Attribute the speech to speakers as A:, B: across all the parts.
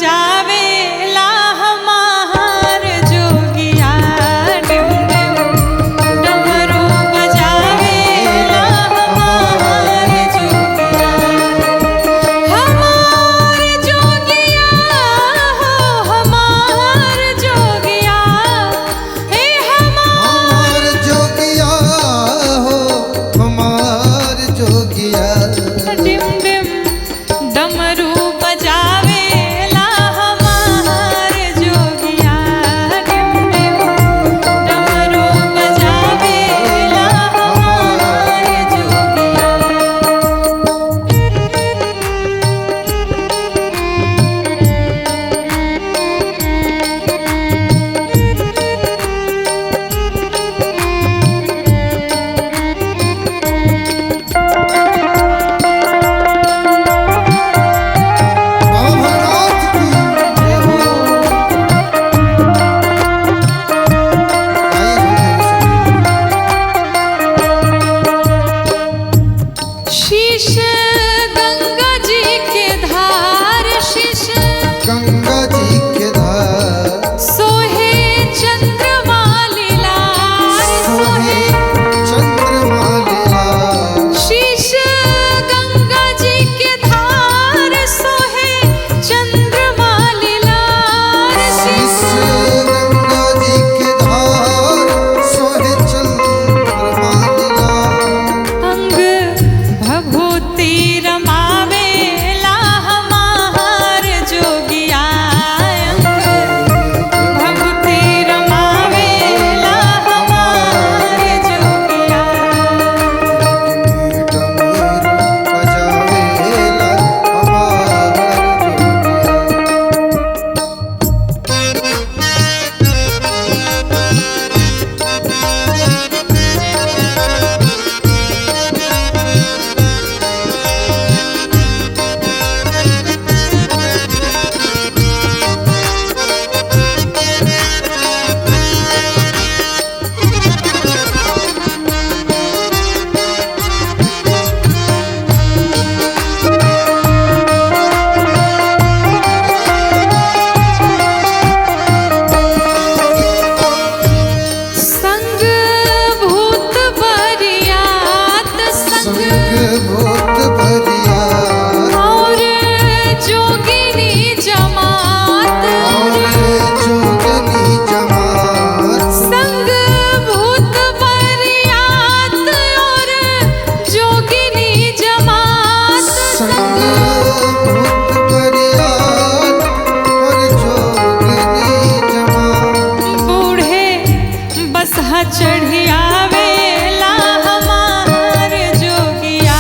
A: बजावेला हमार जोगिया डिम डिम डमरू बजावेला हमार जोगिया। हमार जोगिया हो हमार जोगिया हे
B: हमार जोगिया हो हमार जोगिया।
A: डिम डिम डमरू बजावेला हमार जोगिया डिम डिम डमरू बजावेला हमार जोगिया।
B: बाबा भोलेनाथ की जय हो।
A: शीश गंगा जी के धार शीश
B: गंगा जी के धार
A: सोहे चंद्रमा लीलार
B: सोहे चंद्रमा लीला।
A: शीश गंगा जी के धार सोहे चंद्रमा लीलार
B: शीश गंगा जी के धार सोहे चंद्रमा लीला।
A: अंग भभूति रमावेला हमार जोगिया। अंग भभूति रमावेला हमार जोगिया।
B: डमरू बजावेला हमार जोगिया।
A: संग भूत बरियात संग
B: भूत भरिया
A: और जोगिनी जमात।
B: जोगनी जमात।
A: संग भूत बरियात और जोगिनी जमात।
B: संग भूत बरियात और जोगनी जमात।
A: बूढ़े बसहा चढ़ियावेला हमार जोगिया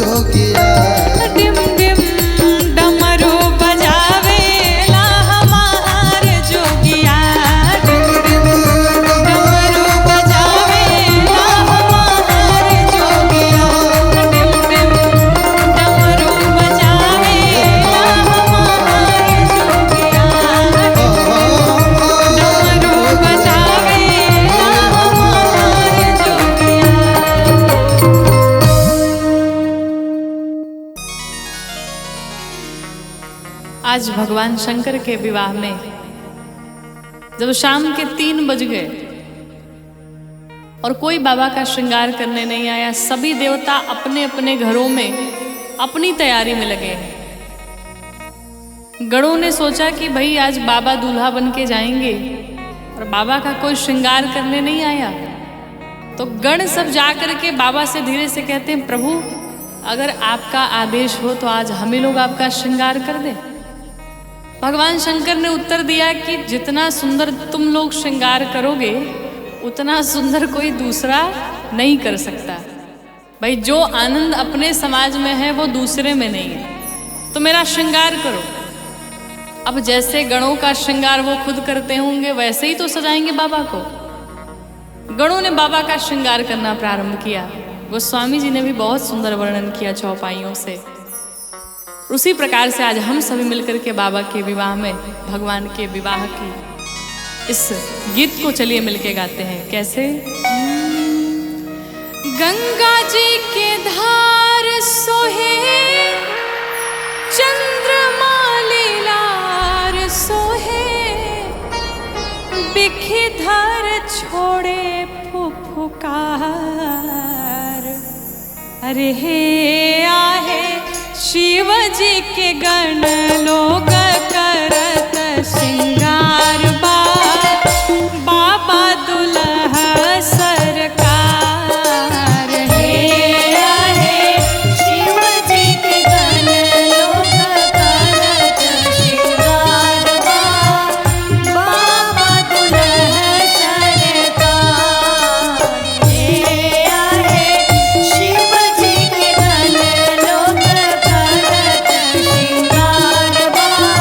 B: जोगिया
A: डिम डिम डमरू बजावेला हमार जोगिया डिम डिम डमरू बजावेला हमार जोगिया डिम डिम डमरू बजावेला हमार जोगिया डमरू बजावेला हमार जोगिया। आज भगवान शंकर के विवाह में जब शाम के 3 बज गए और कोई बाबा का श्रृंगार करने नहीं आया, सभी देवता अपने अपने घरों में अपनी तैयारी में लगे हैं। गणों ने सोचा कि भाई आज बाबा दूल्हा बन के जाएंगे और बाबा का कोई श्रृंगार करने नहीं आया, तो गण सब जाकर के बाबा से धीरे से कहते हैं, प्रभु अगर आपका आदेश हो तो आज हमें लोग आपका श्रृंगार कर दें। भगवान शंकर ने उत्तर दिया कि जितना सुंदर तुम लोग श्रृंगार करोगे उतना सुंदर कोई दूसरा नहीं कर सकता। भाई जो आनंद अपने समाज में है वो दूसरे में नहीं है, तो मेरा श्रृंगार करो। अब जैसे गणों का श्रृंगार वो खुद करते होंगे वैसे ही तो सजाएंगे बाबा को। गणों ने बाबा का श्रृंगार करना प्रारंभ किया। गोस्वामी जी ने भी बहुत सुंदर वर्णन किया चौपाइयों से। उसी प्रकार से आज हम सभी मिलकर के बाबा के विवाह में भगवान के विवाह की इस गीत को चलिए मिलके गाते हैं। कैसे? गंगा जी के धार सोहे चंद्रमा लीलार सोहे बिखी धर छोड़े फुफुकार। अरे हे आहे शिव जी के गण लोग करत श्रृंगार बाबा दुल्हा सरकार। हे आहे शिव जी के गण लोग करत श्रृंगार बाबा दुल्हा सरकार। हे आहे शिव जी के गण लोग करत श्रृंगार बाबा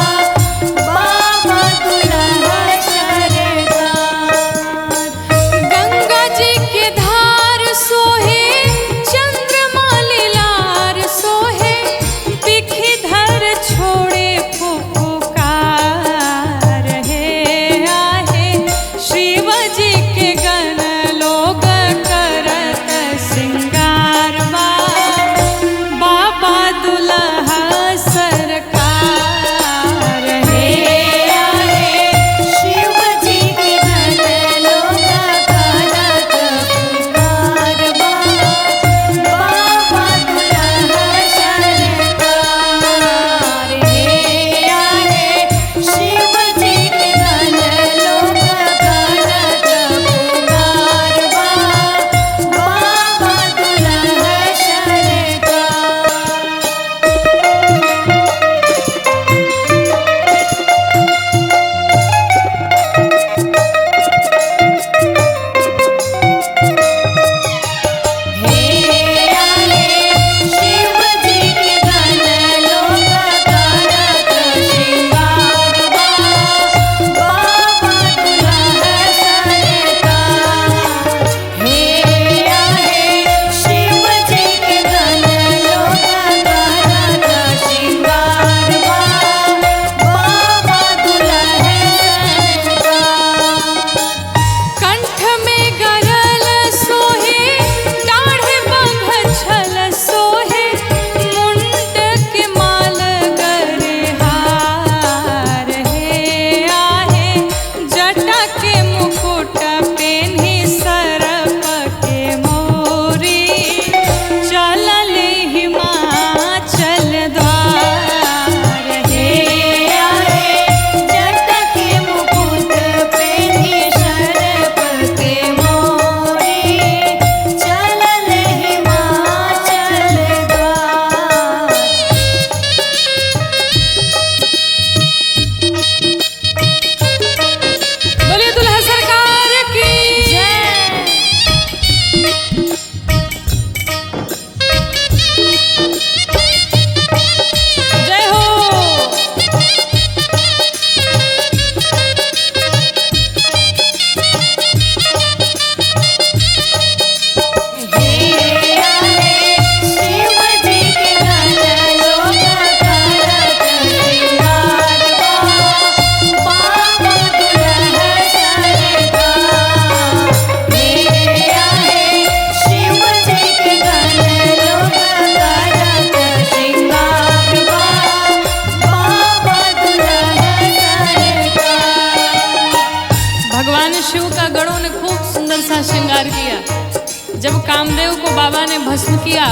A: कामदेव को बाबा ने भस्म किया,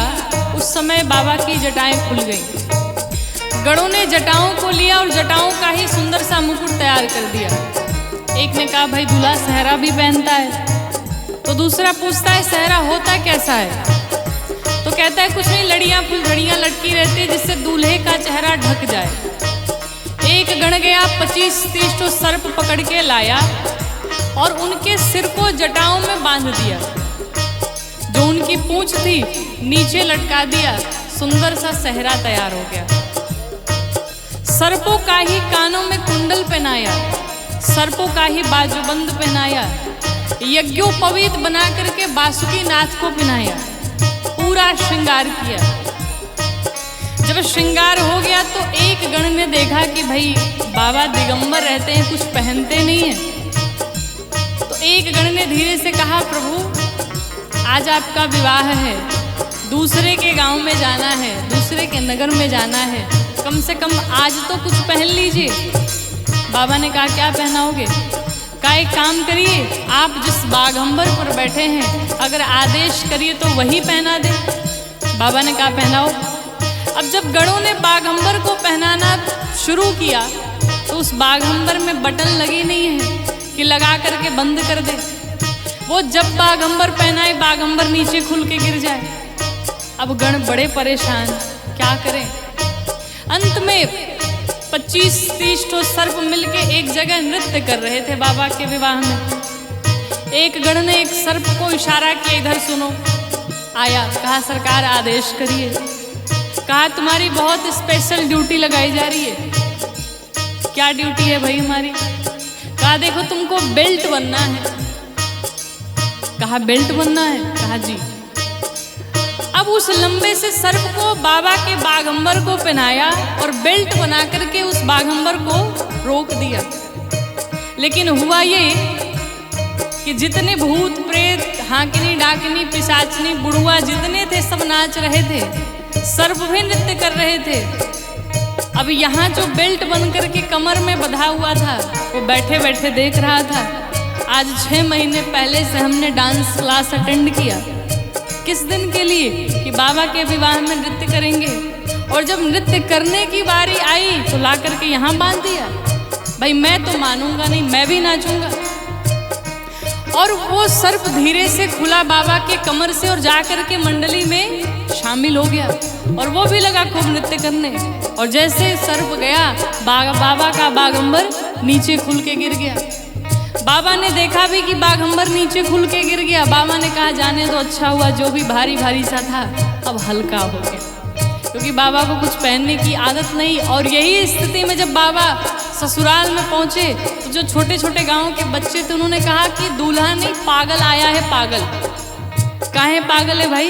A: उस समय बाबा की जटाएं खुल गईं। गणों ने जटाओं को लिया और जटाओं का ही सुंदर सा मुकुट तैयार कर दिया। एक ने कहा भाई दूल्हा सहरा भी पहनता है, तो दूसरा पूछता है सहरा होता कैसा है? तो कहता है कुछ नहीं, लड़ियां फुलझड़ियां लटकी रहती है जिससे दूल्हे का चेहरा ढक जाए। एक गण गया 25-30 तो सर्प पकड़ के लाया और उनके सिर को जटाओं में बांध दिया। जो उनकी पूंछ थी नीचे लटका दिया, सुंदर सा सहरा तैयार हो गया। सर्पों का ही कानों में कुंडल पहनाया, सर्पों का ही बाजूबंद पहनाया, यज्ञोपवीत बना करके बासुकी नाथ को पहनाया, पूरा श्रृंगार किया। जब श्रृंगार हो गया तो एक गण ने देखा कि भाई बाबा दिगंबर रहते हैं, कुछ पहनते नहीं हैं। तो एक गण ने धीरे से कहा प्रभु आज आपका विवाह है, दूसरे के गांव में जाना है, दूसरे के नगर में जाना है, कम से कम आज तो कुछ पहन लीजिए। बाबा ने कहा क्या पहनाओगे? का एक काम करिए, आप जिस बाघंबर पर बैठे हैं अगर आदेश करिए तो वही पहना दे। बाबा ने कहा पहनाओ। अब जब गणों ने बाघंबर को पहनाना शुरू किया तो उस बाघंबर में बटन लगी नहीं है कि लगा करके बंद कर दे। वो जब बाघंबर पहनाए बाघंबर नीचे खुल के गिर जाए। अब गण बड़े परेशान, क्या करें? अंत में 25-30 तो सर्प मिलके एक जगह नृत्य कर रहे थे बाबा के विवाह में। एक गण ने एक सर्प को इशारा किया, इधर सुनो। आया, कहा सरकार आदेश करिए। कहा तुम्हारी बहुत स्पेशल ड्यूटी लगाई जा रही है। क्या ड्यूटी है भाई हमारी? कहा देखो तुमको बेल्ट बनना है। कहा बेल्ट बनना है? कहा जी। अब उस लंबे से सर्प को बाबा के बाघंबर को पहनाया और बेल्ट बना करके उस बाघंबर को रोक दिया। लेकिन हुआ ये कि जितने भूत प्रेत हाकिनी डाकिनी पिशाचनी बुढ़ुआ जितने थे सब नाच रहे थे, सर्प भी नृत्य कर रहे थे। अब यहाँ जो बेल्ट बन करके कमर में बंधा हुआ था वो बैठे बैठे देख रहा था। आज 6 महीने पहले से हमने डांस क्लास अटेंड किया, किस दिन के लिए? कि बाबा के विवाह में नृत्य करेंगे। और जब नृत्य करने की बारी आई तो ला करके यहाँ बांध दिया। भाई मैं तो मानूंगा नहीं, मैं भी नाचूंगा। और वो सर्प धीरे से खुला बाबा के कमर से और जा करके मंडली में शामिल हो गया और वो भी लगा खूब नृत्य करने। और जैसे सर्प गया बाबा का बाघंबर नीचे खुल के गिर गया। बाबा ने देखा भी कि बाघंबर नीचे खुल के गिर गया। बाबा ने कहा जाने तो अच्छा हुआ, जो भी भारी भारी सा था अब हल्का हो गया, क्योंकि बाबा को कुछ पहनने की आदत नहीं। और यही स्थिति में जब बाबा ससुराल में पहुंचे तो जो छोटे छोटे गांव के बच्चे थे उन्होंने कहा कि दूल्हा नहीं पागल आया है। पागल? काहे पागल है भाई?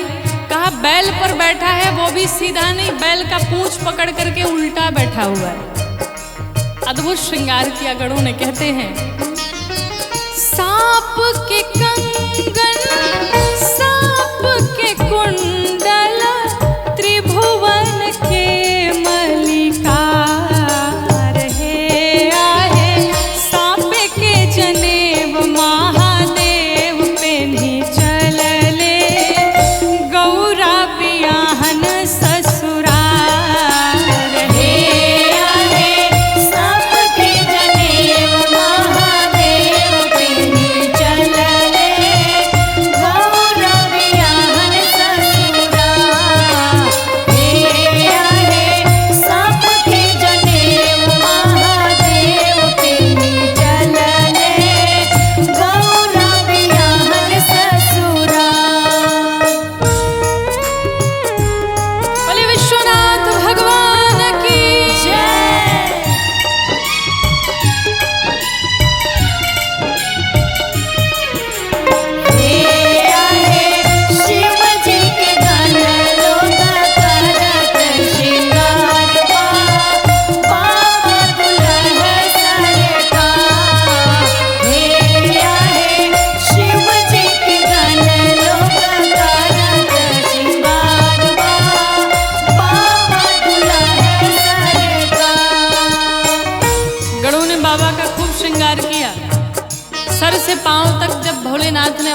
A: कहा बैल पर बैठा है, वो भी सीधा नहीं, बैल का पूंछ पकड़ करके उल्टा बैठा हुआ है। अद्भुत श्रृंगार किया गणों ने। कहते हैं सांप के कंगन सांप के कुंडल त्रिभुवन के मलिकार है। आहे सांप के जनेब महादेव पे नहीं चलले, गौरा बियाहन ससुराल है। आहे सांप के जनेब महादेव पे नहीं चलले, गौरा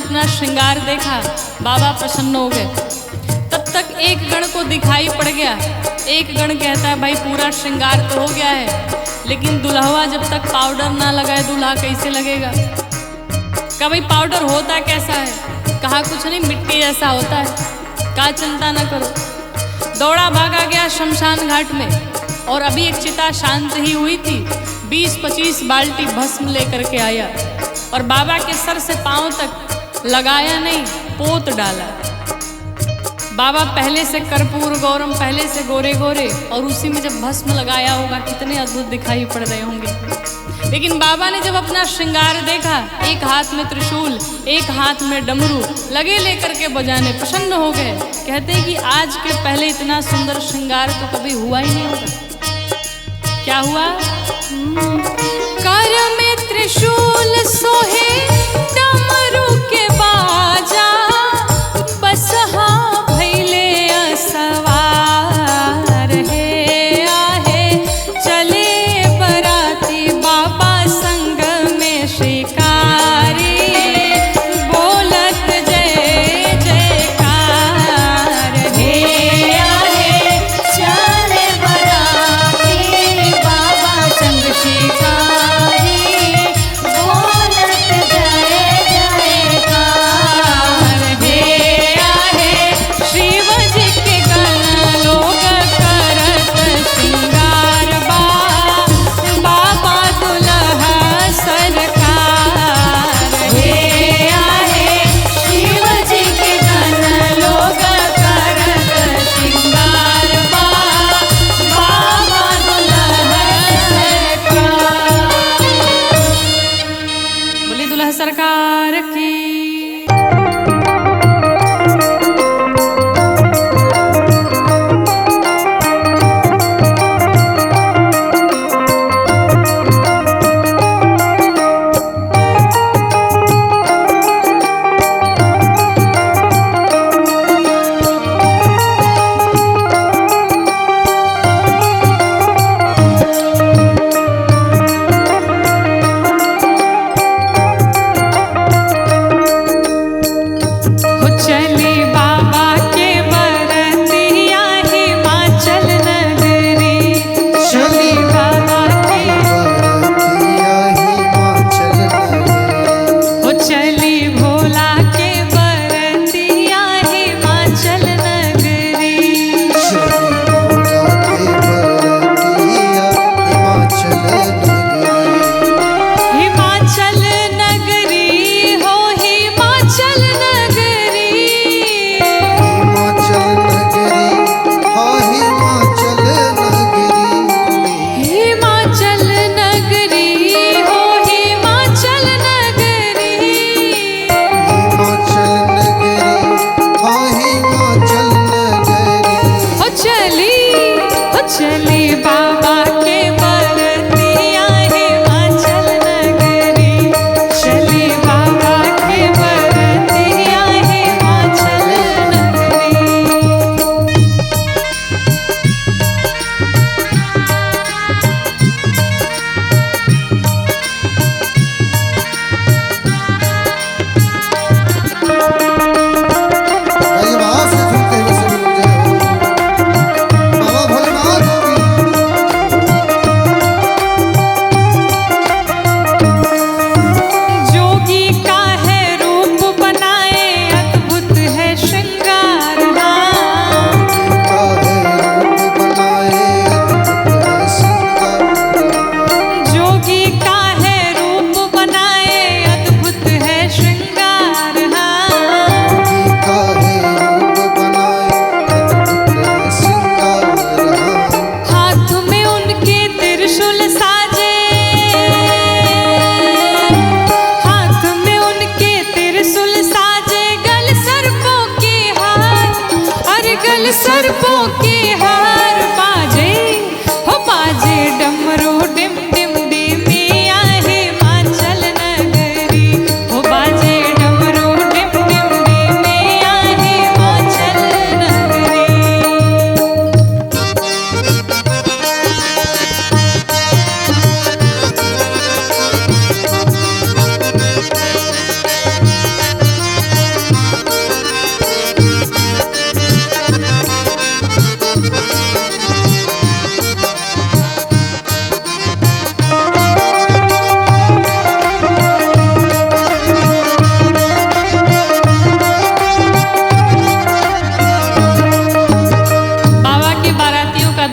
A: अपना श्रृंगार देखा, बाबा प्रसन्न हो गए। तब तक एक गण को दिखाई पड़ गया। एक गण कहता है भाई पूरा श्रृंगार तो हो गया है, लेकिन दुल्हवा जब तक पाउडर ना लगाए दूल्हा कैसे लगेगा। कहा भाई पाउडर होता कैसा है। कहा कुछ नहीं, मिट्टी जैसा होता है, कहा चिंता ना करो। दौड़ा भागा गया शमशान घाट में, और अभी एक चिता शांत ही हुई थी, 20-25 बाल्टी भस्म लेकर के आया और बाबा के सर से पांव तक लगाया नहीं, पोत डाला। बाबा पहले से कर्पूर गौरम, पहले से गोरे गोरे, और उसी में जब भस्म लगाया होगा कितने अद्भुत दिखाई पड़ रहे होंगे। लेकिन बाबा ने जब अपना श्रृंगार देखा, एक हाथ में त्रिशूल, एक हाथ में डमरू लगे लेकर के बजाने, प्रसन्न हो गए। कहते हैं कि आज के पहले इतना सुंदर श्रृंगार तो कभी हुआ ही नहीं होगा। क्या हुआ? कर में त्रिशूल सोहे डमरू के बाजा, बसहा भैले असवार हे आहे, चले बराती बाबा संग में शिकारी, बोलत जय जयकार हे आहे, चले बराती बाबा संग शिकारी, बोलत जय जयकार हे आहे, शिव जी के गण लोग करत श्रृंगार बाबा दुल्हा सरकार हे आहे, शिव जी के गण लोग करत श्रृंगार बाबा दुल्हा सरकार। बोली दुल्हा सरकार की।
B: भाई बाबा से झुकते हुए सभी लोग जय हो। बाबा भोलेनाथ की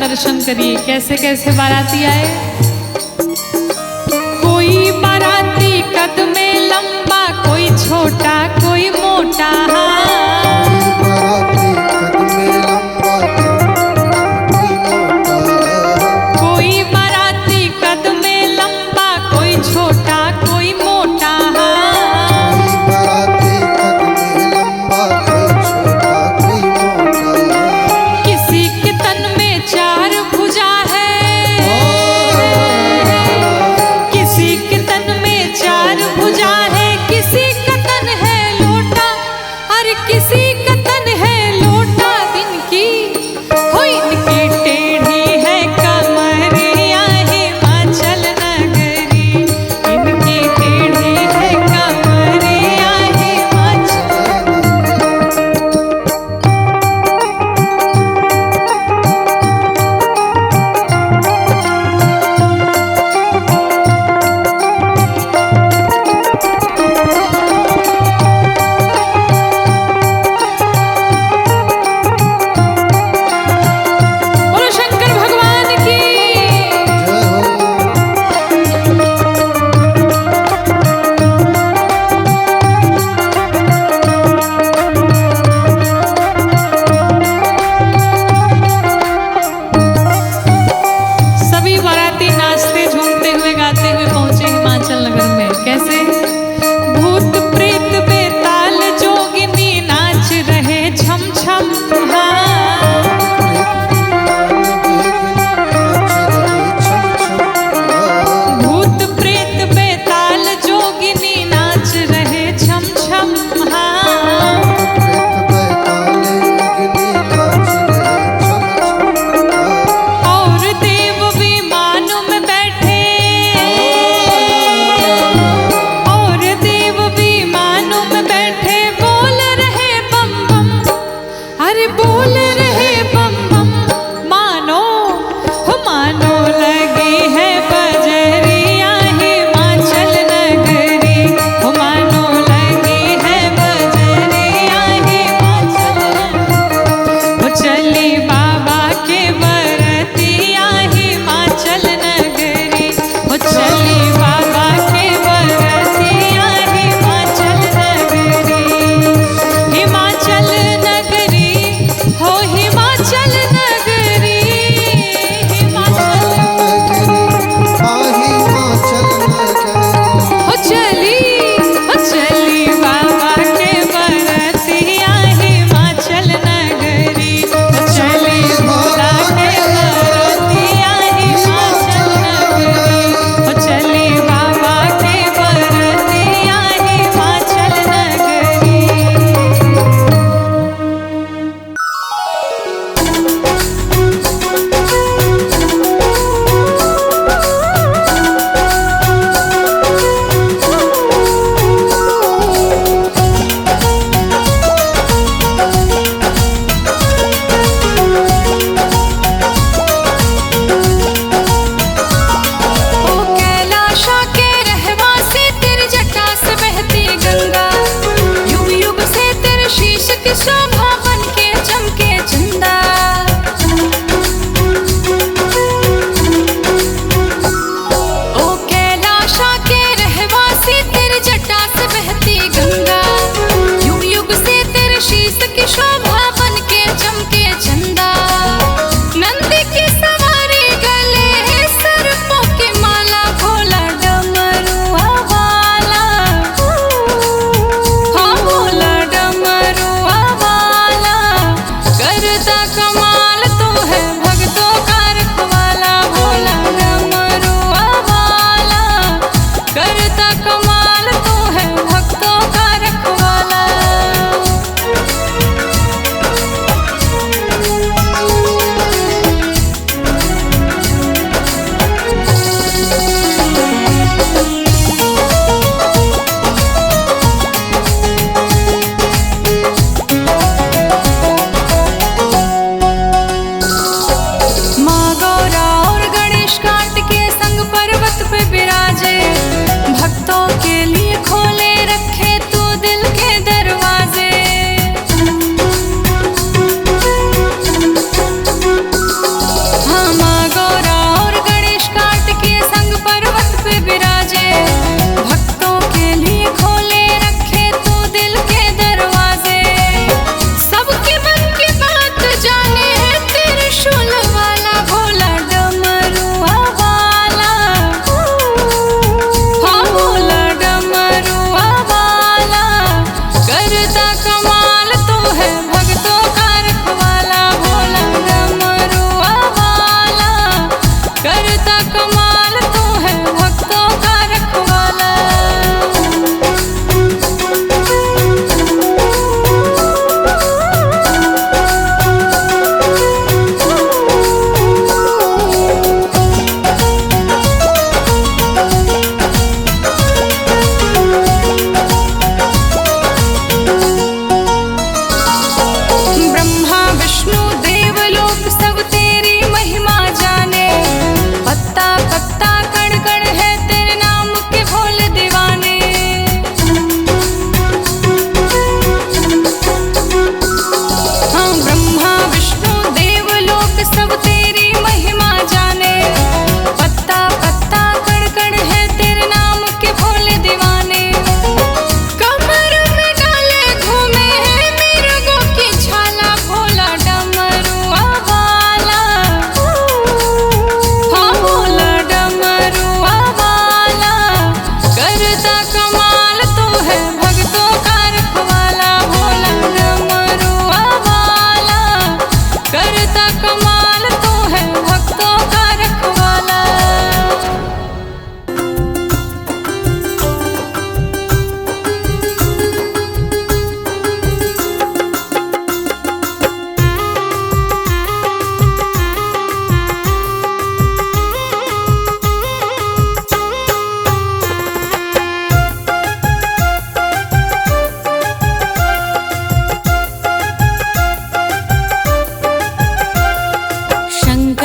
A: दर्शन करिए कैसे कैसे बाराती आए। कोई बाराती कद में लंबा, कोई छोटा कोई मोटा, कोई बाराती कद में लंबा, कोई छोटा कोई मोटा, किसी के तन में 4 भुजा है, किसी के तन में 4 भुजा है, किसी का तन है लोटा, और किसी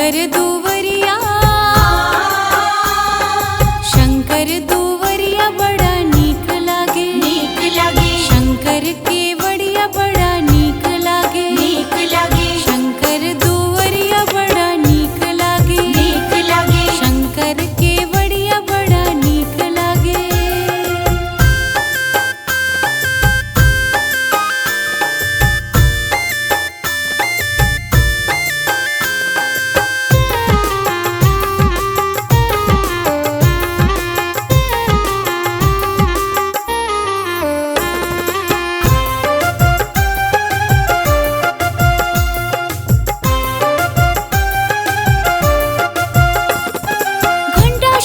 C: शंकर दुवरिया, शंकर दुवरिया बड़ा नीक लागे, नीक लागे। शंकर के वड़िया बड़ा नीक लागे, नीक लागे। शंकर दुवरिया बड़ा नीक लागे, नीक लागे। शंकर के वड़िया बड़ा नीक लागे।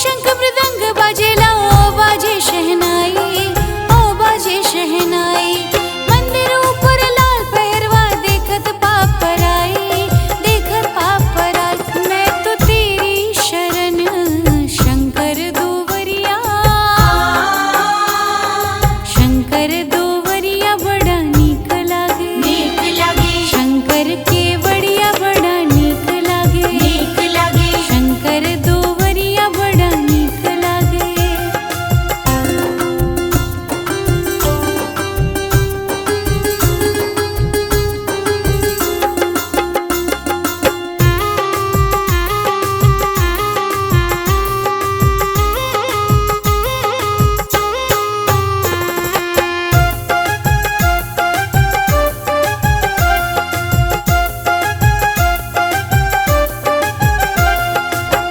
C: शंख मृदंग बाजेला, ओ बाजे शहनाई, ओ बाजे शहनाई। मंदिर ऊपर लाल पहरवा, देखत पाप पराई, देखत पाप पराई। मैं तो तेरी शरण शंकर दुवरिया, शंकर दुवरिया बड़ा नीक लागे, नीक लागे। शंकर के वड़िया बड़ा नीक लागे, नीक लागे। शंकर दुवरिया बड़ा नीक लागे।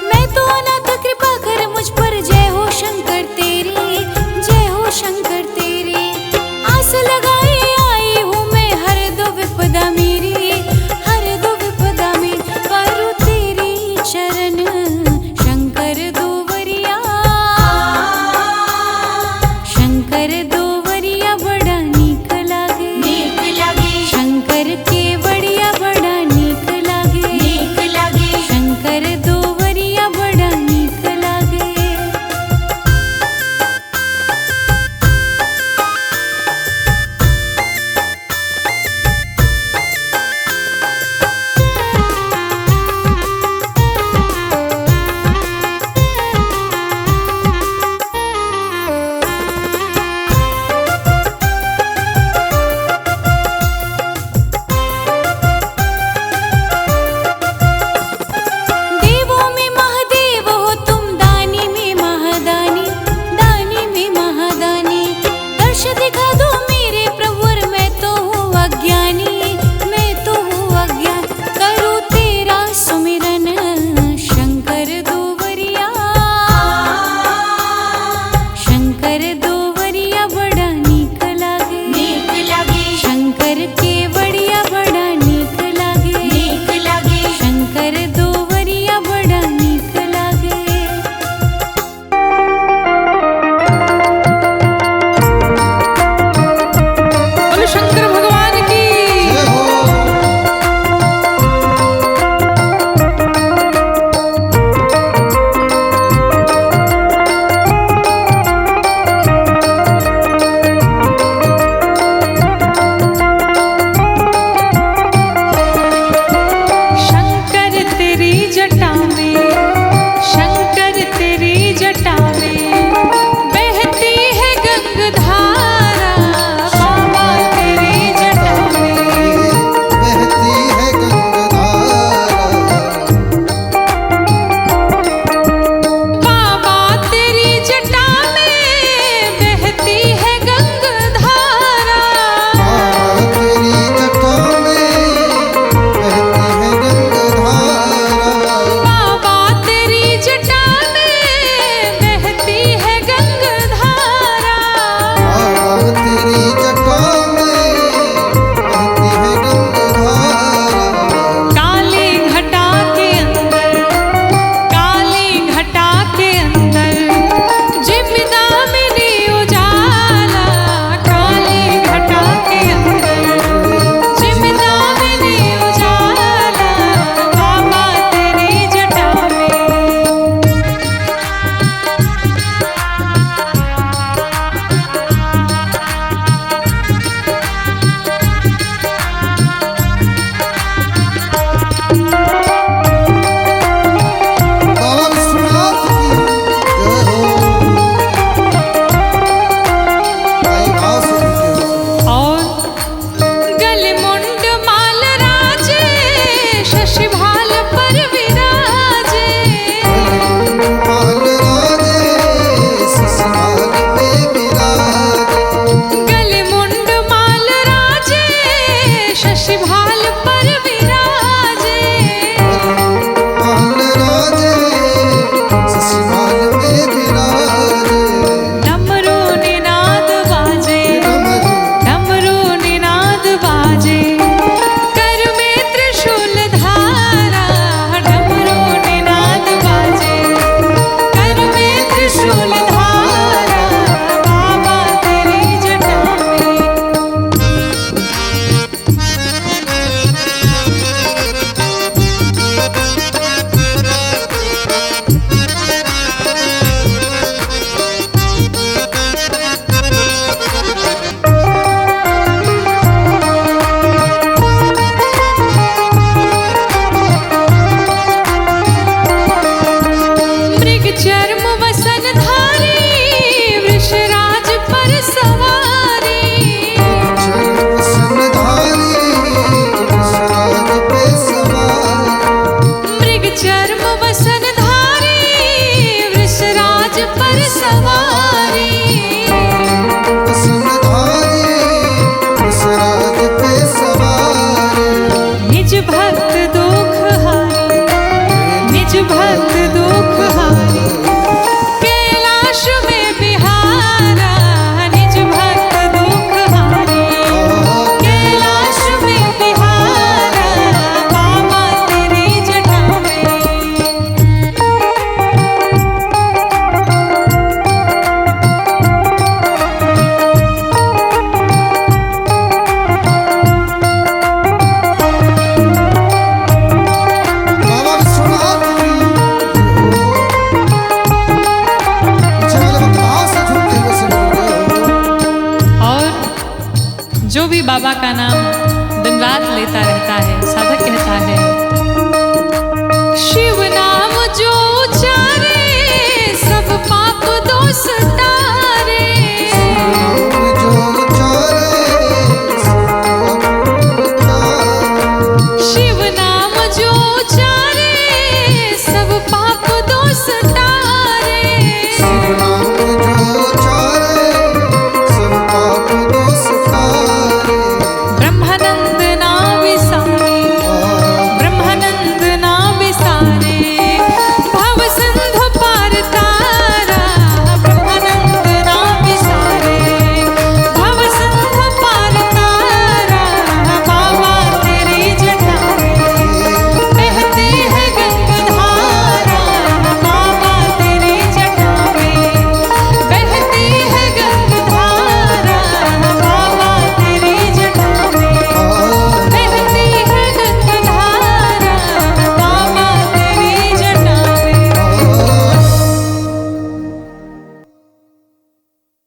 C: मैं तो अनाथ, कृपा कर मुझ पर। जय हो शंकर तेरी, जय हो शंकर तेरी। आस लगाए आई हूँ मैं, हर दो विपदा मेरी, हर दो विपदा मेरी। करूँ तेरी चरण शंकर दुवरिया, शंकर दुवरिया बड़ा नीक लागे, नीक लागे। शंकर के वड़िया बड़ा नीक लागे, नीक लागे। शंकर दुवरिया बड़ा नीक लागे। देवों में महादेव हो तुम, दानी में महादानी, दानी में महादानी। दर्श दिखा दो मेरे प्रभु, और मैं तो हूँ अज्ञानी, मैं तो हूँ अज्ञान। करूँ तेरा सुमिरन शंकर दुवरिया, शंकर दुवरिया बड़ा नीक लागे, नीक लागे। शंकर के वड़िया बड़ा नीक लागे, नीक लागे। शंकर दुवरिया बड़ा नीक लागे।
A: बोलो शंकर भगवान की।
B: जय हो।
A: शंकर तेरी जटा में, शंकर तेरी जटा में बहती है गंगधारा। बाबा तेरी जटा में,
B: बहती है गंगाधारा।
A: बाबा तेरी जटा में बहती है गंगधारा।
B: तेरी जटा में बहती है गंगाधारा।
A: बाबा चर्म वसन धारी वृषराज पर सवारी
B: वसनधारी वृषराज पे सवारी
A: निज भक्त दुख हारी निज भक्त दुख हारी कैलाश में बिहारा निज भक्त दुख हारी कैलाश में बिहारा बाबा तेरी जटा में
B: बाबा विश्वनाथ की जल भाव से झूमते हुए सुन रहे हो।
A: और जो भी बाबा का